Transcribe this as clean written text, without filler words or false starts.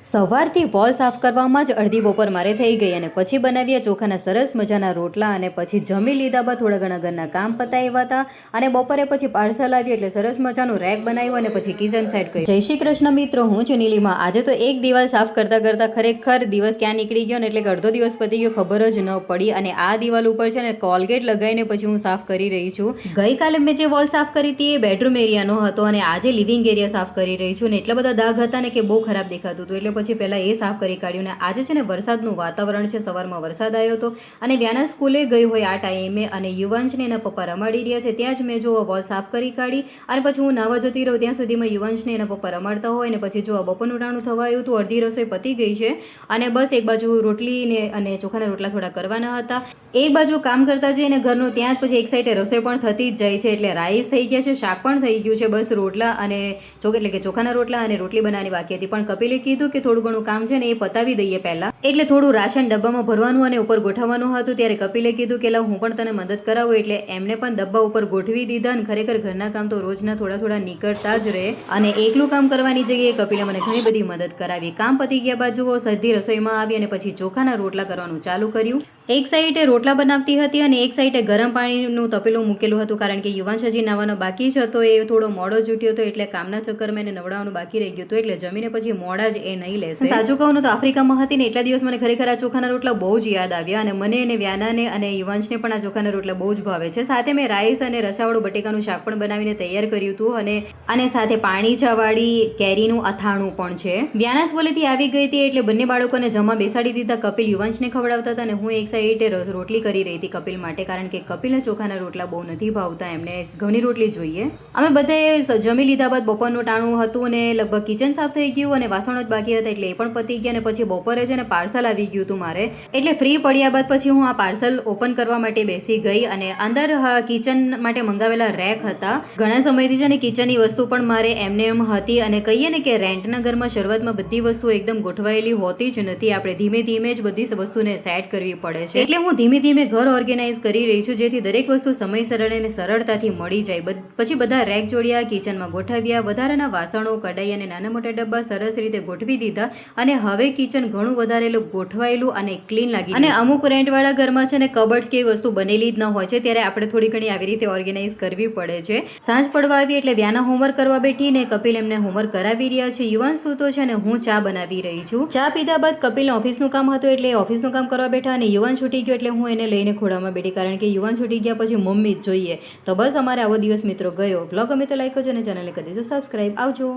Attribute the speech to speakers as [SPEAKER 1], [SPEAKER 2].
[SPEAKER 1] સવારથી વોલ સાફ કરવામાં જ અડધી બપોર મારે થઈ ગઈ અને પછી બનાવ્યા ચોખાના સરસ મજાના રોટલા અને પછી જમી લીધા બાદ થોડા ઘણા ઘરના કામ પતાવ્યા હતા અને બપોરે પછી પાર્સલ આવ્યું એટલે સરસ મજાનું રેક બનાવ્યું અને પછી કિચન સાઈડ કરી. જય શ્રી કૃષ્ણ મિત્રો, હું છું નીલિમા. આજે તો એક દિવાલ સાફ કરતાં કરતાં ખરેખર દિવસ ક્યાં નીકળી ગયો ને એટલે કે અડધો દિવસ પતી ગયો ખબર જ ન પડી. અને આ દિવાલ ઉપર છે ને કોલગેટ લગાવીને પછી હું સાફ કરી રહી છું. ગઈકાલે મેં જે વોલ સાફ કરી હતી એ બેડરૂમ એરિયાનો હતો અને આજે લિવિંગ એરિયા સાફ કરી રહી છું ને એટલા બધા દાગ હતા ને કે બહુ ખરાબ દેખાતું હતું એટલે પછી પહેલાં એ સાફ કરી કાઢ્યું. ને આજે છે ને વરસાદનું વાતાવરણ છે, સવારમાં વરસાદ આવ્યો હતો અને વ્યાના સ્કૂલે ગઈ હોય આ ટાઈમે અને યુવાંશને એના પપ્પા રમાડી રહ્યા છે ત્યાં જ મેં જો વોલ સાફ કરી કાઢી અને પછી હું નાવા જતી રહું ત્યાં સુધીમાં યુવાંશને એના પપ્પા રમાડતા હોય ને પછી જો બપોરનું ટાણું થવા આવ્યું હતું, અડધી રસોઈ પતી ગઈ છે અને બસ એક બાજુ રોટલીને અને ચોખાના રોટલા થોડા કરવાના હતા. એક બાજુ કામ કરતા જઈને ઘરનું ત્યાં જ પછી એક સાઈડે રસોઈ પણ થતી જ જાય છે એટલે રાઈસ થઈ ગયા છે, શાક પણ થઈ ગયું છે, બસ રોટલા અને એટલે કે ચોખાના રોટલા અને રોટલી બનાવવાની બાકી હતી. પણ કપિલે કીધું કે થોડું ઘણું કામ છે ને એ પતાવી દઈએ પહેલાં, એટલે થોડું રાશન ડબ્બામાં ભરવાનું અને ઉપર ગોઠવવાનું હતું. ત્યારે કપિલે કીધું કે લાવ હું પણ તને મદદ કરાવું એટલે એમને પણ ડબ્બા ઉપર ગોઠવી દીધા. અને ખરેખર ઘરના કામ તો રોજના થોડા થોડા નીકળતા જ રહે અને એકલું કામ કરવાની જગ્યાએ કપિલે મને ઘણી બધી મદદ કરાવી. કામ પતી ગયા બાદ જુઓ સીધી રસોઈમાં આવી અને પછી ચોખાના રોટલા કરવાનું ચાલુ કર્યું. એક સાઈડે રોટલા બનાવતી હતી અને એક સાઈડે ગરમ પાણીનું તપેલું મૂકેલું હતું કારણ કે યુવાંશ હજી નાવાનો બાકી જ હતો, એ થોડો મોડો જૂટ્યો હતો એટલે કામના ચક્કરમાં એને નવડાવવાનું બાકી રહી ગયું હતું એટલે જમીને પછી મોડા જ એ નહીં લેશે. સાચું કહું તો આફ્રિકામાં હતી ને એટલા દિવસ મને ખરેખર આ ચોખાના રોટલા બહુ જ યાદ આવ્યા અને મને અને વ્યાનાને અને યુવાંશને પણ આ ચોખાના રોટલા બહુ જ ભાવે છે. સાથે મેં રાઈસ અને રસાવાળું બટેકાનું શાક પણ બનાવીને તૈયાર કર્યું હતું અને સાથે પાણી ચાવાળી કેરીનું અથાણું પણ છે. વ્યાના સ્કૂલેથી આવી ગઈ હતી એટલે બંને બાળકોને જમવા બેસાડી દીધા. કપિલ યુવાંશને ખવડાવતા હતા અને હું એક સાઈડે રોટલી કરી રહી હતી કપિલ માટે કારણ કે કપિલને ચોખાના રોટલા બહુ નથી ભાવતા, એમને ઘણી રોટલી જોઈએ. અમે બધાએ જમી લીધા બાદ બપોરનું ટાણું હતું અને લગભગ કિચન સાફ થઈ ગયું અને વાસણો જ બાકી હતા એટલે એ પણ પતી ગયા. અને પછી બપોરે છે ને પાર્સલ આવી ગયું હતું મારે એટલે ફ્રી પડ્યા બાદ પછી હું આ પાર્સલ ઓપન કરવા માટે બેસી ગઈ અને અંદર કિચન માટે મંગાવેલા રેક હતા. ઘણા સમયથી છે ને કિચનની વસ્તુ પણ મારે એમને એમ હતી અને કહીએ ને કે રેન્ટના ઘરમાં શરૂઆતમાં બધી વસ્તુ એકદમ ગોઠવાયેલી હોતી જ નથી, આપણે ધીમે ધીમે જ બધી વસ્તુને સેટ કરવી પડે છે. એટલે હું ધીમે ધીમે ઘર ઓર્ગેનાઇઝ કરી રહી છું જેથી દરેક વસ્તુ સમયસર અને સરળતાથી મળી જાય. પછી બધા રેક જોડ્યા, કિચનમાં ગોઠવ્યા, વધારાના વાસણો, કઢાઈ અને નાના મોટા ડબ્બા સરસ રીતે ગોઠવી દીધા અને હવે કિચન ઘણું વધારે ગોઠવાયેલું અને ક્લીન લાગી. અને અમુક રેન્ટવાળા ઘરમાં છે ને કબર્ડ્સ કે વસ્તુ બનેલી જ ન હોય છે ત્યારે આપણે થોડી ઘણી આવી રીતે ઓર્ગેનાઇઝ કરવી પડે છે. સાંજ પડવા આવી એટલે વ્યાના હોમવર્ક કરવા બેઠી ને કપિલ એમને હોમવર્ક કરાવી રહ્યા છે. યુવાંશ સૂતો છે ને હું ચા બનાવી રહી છું. ચા પીધા બાદ કપિલને ઓફિસનું કામ હતું એટલે ઓફિસનું કામ કરવા બેઠા અને યુવાન છૂટી ગયો એટલે હું એને લઈને ખોડામાં બેઠી કારણ કે યુવાન છૂટી ગયા પછી મમ્મી જ જોઈએ. તો બસ અમારે આવો દિવસ મિત્રો ગયો. બ્લોગ ગમે તો લાઈક કરજો અને ચેનલને કરી દેજો સબસ્ક્રાઈબ. આવજો.